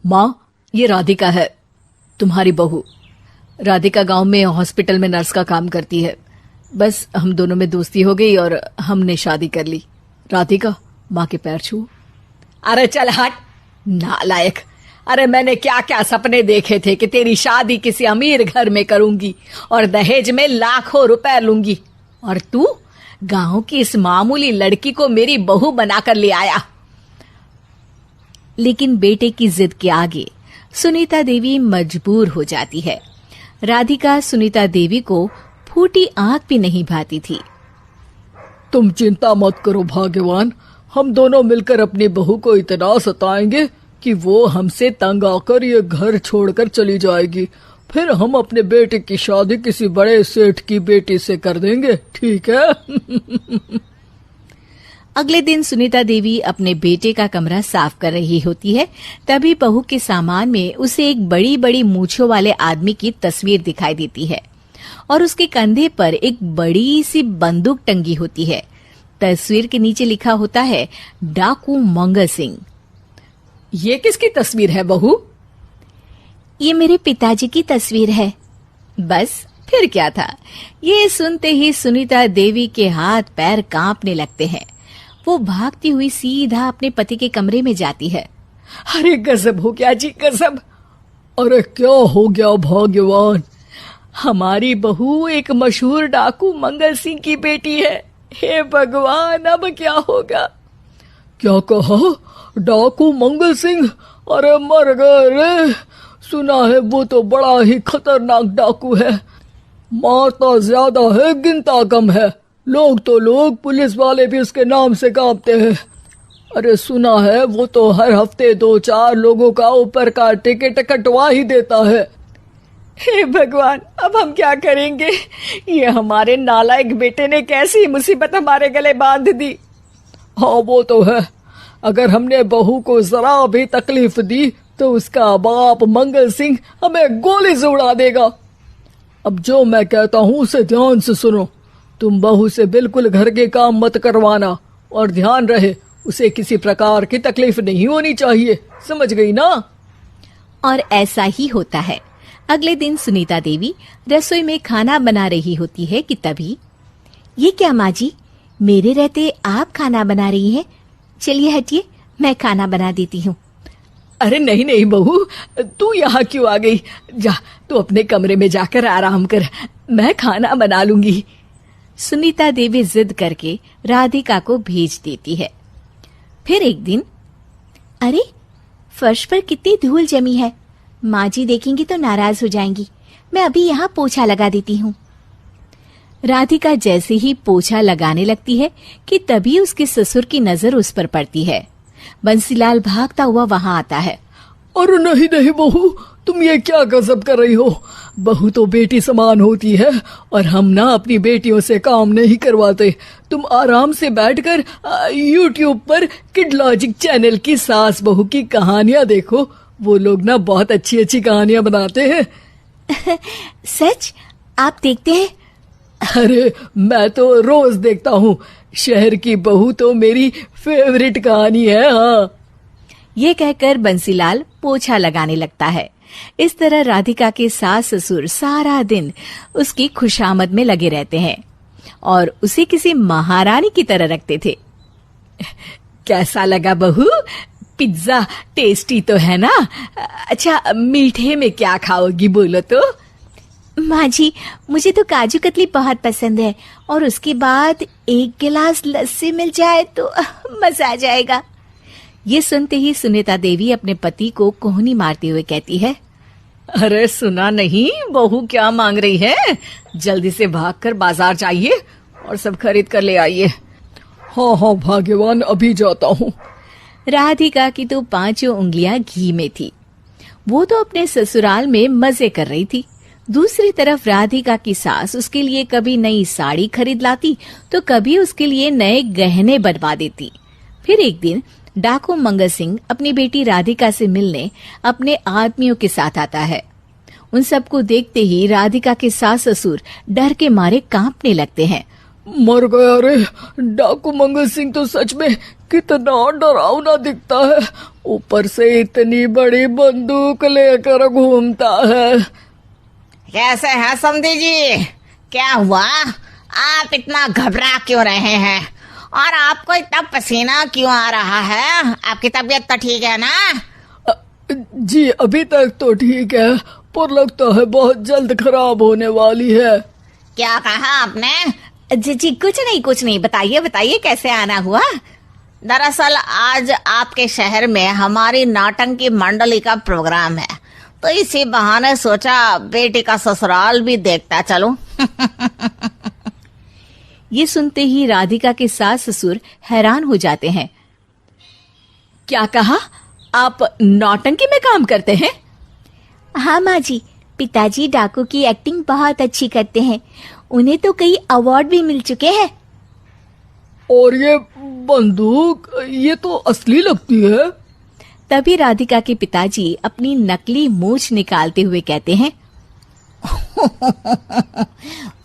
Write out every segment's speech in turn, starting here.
माँ, ये राधिका है, तुम्हारी बहू। राधिका गांव में हॉस्पिटल में नर्स का काम करती है। बस हम दोनों में दोस्ती हो गई और हमने शादी कर ली। राधिका, माँ के पैर छू। अरे चल हट, नालायक। अरे मैंने क्या क्या सपने देखे थे कि तेरी शादी किसी अमीर घर में करूंगी और दहेज में लाखों रुपए लूंगी, और तू गांव की इस मामूली लड़की को मेरी बहू बनाकर ले आया। लेकिन बेटे की जिद के आगे सुनीता देवी मजबूर हो जाती है। राधिका सुनीता देवी को फूटी आंख भी नहीं भाती थी। तुम चिंता मत करो भाग्यवान, हम दोनों मिलकर अपनी बहू को इतना सताएंगे कि वो हमसे तंग आकर ये घर छोड़कर चली जाएगी। फिर हम अपने बेटे की शादी किसी बड़े सेठ की बेटी से कर देंगे, ठीक है? अगले दिन सुनीता देवी अपने बेटे का कमरा साफ कर रही होती है। तभी बहू के सामान में उसे एक बड़ी बड़ी मूंछों वाले आदमी की तस्वीर दिखाई देती है और उसके कंधे पर एक बड़ी सी बंदूक टंगी होती है। तस्वीर के नीचे लिखा होता है डाकू मंगल सिंह। ये किसकी तस्वीर है बहू? ये मेरे पिताजी की तस्वीर है। बस फिर क्या था। ये सुनते ही सुनीता देवी के हाथ पैर कांपने लगते हैं। वो भागती हुई सीधा अपने पति के कमरे में जाती है। अरे गजब हो गया जी, गजब। अरे क्या हो गया भाग्यवान? हमारी बहू एक मशहूर डाकू मंगल सिंह की बेटी है। हे भगवान, अब क्या होगा? क्या कहा? डाकू मंगल सिंह? अरे मर गए रे। सुना है वो तो बड़ा ही खतरनाक डाकू है, मारता ज्यादा है गिनता कम है। लोग पुलिस वाले भी उसके नाम से कांपते हैं। अरे सुना है वो तो हर हफ्ते 2-4 लोगों का ऊपर का टिकट कटवा ही देता है। हे भगवान, अब हम क्या करेंगे? ये हमारे नालायक बेटे ने कैसी मुसीबत हमारे गले बांध दी। हाँ वो तो है, अगर हमने बहू को जरा भी तकलीफ दी तो उसका बाप मंगल सिंह हमें गोली से उड़ा देगा। अब जो मैं कहता हूँ उसे ध्यान से सुनो। तुम बहू से बिल्कुल घर के काम मत करवाना, और ध्यान रहे उसे किसी प्रकार की तकलीफ नहीं होनी चाहिए, समझ गई ना? और ऐसा ही होता है। अगले दिन सुनीता देवी रसोई में खाना बना रही होती है कि तभी, ये क्या माँ जी, मेरे रहते आप खाना बना रही हैं? चलिए हटिए, मैं खाना बना देती हूँ। अरे नहीं नहीं बहू, तू यहाँ क्यों आ गई? जा, तू अपने कमरे में जाकर आराम कर, मैं खाना बना लूंगी। सुनीता देवी जिद करके राधिका को भेज देती है। फिर एक दिन, अरे फर्श पर कितनी धूल जमी है, माँ जी देखेंगी तो नाराज हो जाएंगी, मैं अभी यहाँ पोछा लगा देती हूँ। राधिका जैसे ही पोछा लगाने लगती है कि तभी उसके ससुर की नजर उस पर पड़ती है। बंसीलाल भागता हुआ वहां आता है। अरे नहीं नहीं बहू, तुम ये क्या गजब कर रही हो? बहू तो बेटी समान होती है और हम ना अपनी बेटियों से काम नहीं करवाते। तुम आराम से बैठकर YouTube पर किड लॉजिक चैनल की सास बहू की कहानियां देखो। वो लोग ना बहुत अच्छी अच्छी कहानियां बनाते हैं। सच? आप देखते हैं? अरे मैं तो रोज देखता हूँ। शहर की बहू तो मेरी फेवरेट कहानी है। हाँ, ये कहकर बंसीलाल पोछा लगाने लगता है। इस तरह राधिका के सास ससुर सारा दिन उसकी खुशामद में लगे रहते हैं और उसे किसी महारानी की तरह रखते थे। कैसा लगा बहू? पिज्जा टेस्टी तो है ना? अच्छा, मीठे में क्या खाओगी बोलो तो? माँ जी, मुझे तो काजू कतली बहुत पसंद है और उसके बाद 1 गिलास लस्सी मिल जाए तो मजा आ जाएगा। ये सुनते ही सुनीता देवी अपने पति को कोहनी मारते हुए कहती है, अरे सुना नहीं बहू क्या मांग रही है? जल्दी से भागकर बाजार जाइए और सब खरीद कर ले आइए। हाँ हाँ भाग्यवान, अभी जाता हूँ। राधिका की तो 5 उंगलियां घी में थी। वो तो अपने ससुराल में मजे कर रही थी। दूसरी तरफ राधिका की सास उसके लिए कभी नई साड़ी खरीद लाती तो कभी उसके लिए नए गहने बनवा देती। फिर एक दिन डाकू मंगल सिंह अपनी बेटी राधिका से मिलने अपने आदमियों के साथ आता है। उन सबको देखते ही राधिका के सास ससुर डर के मारे कांपने लगते हैं। मर गया रे। डाकू मंगल सिंह तो सच में कितना डरावना दिखता है, ऊपर से इतनी बड़ी बंदूक लेकर घूमता है। कैसे हैं समधी जी? क्या हुआ? आप इतना घबरा क्यों रहे हैं? और आपको इतना पसीना क्यों आ रहा है? आपकी तबीयत तो ठीक है ना? जी अभी तक तो ठीक है, पर लगता है बहुत जल्द खराब होने वाली है। क्या कहा आपने? जी कुछ नहीं, बताइए बताइए कैसे आना हुआ। दरअसल आज आपके शहर में हमारी नाटंकी मंडली का प्रोग्राम है, तो इसी बहाने सोचा बेटी का ससुराल भी देखता चलूं। ये सुनते ही राधिका के सास ससुर हैरान हो जाते हैं। क्या कहा? आप नौटंकी में काम करते हैं? हाँ माँ जी, पिताजी डाकू की एक्टिंग बहुत अच्छी करते हैं, उन्हें तो कई अवार्ड भी मिल चुके हैं। और ये बंदूक, ये तो असली लगती है। तभी राधिका के पिताजी अपनी नकली मूंछ निकालते हुए कहते हैं,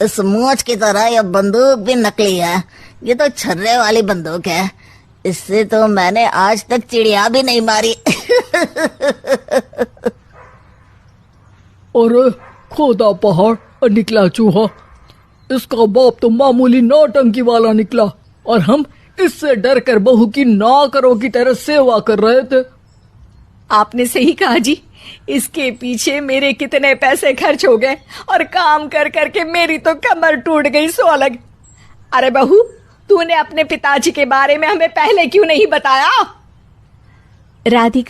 इस मूंछ की तरह यह बंदूक भी नकली है। ये तो छर्रे वाली बंदूक है, इससे तो मैंने आज तक चिड़िया भी नहीं मारी। और खोदा पहाड़ और निकला चूहा। इसका बाप तो मामूली नौटंकी वाला निकला, और हम इससे डर कर बहू की नौकरों की तरह सेवा कर रहे थे। आपने सही कहा जी, इसके पीछे मेरे कितने पैसे खर्च हो गए, और काम कर करके मेरी तो कमर टूट गई सो अलग। अरे बहू, तूने अपने पिताजी के बारे में हमें पहले क्यों नहीं बताया? राधिका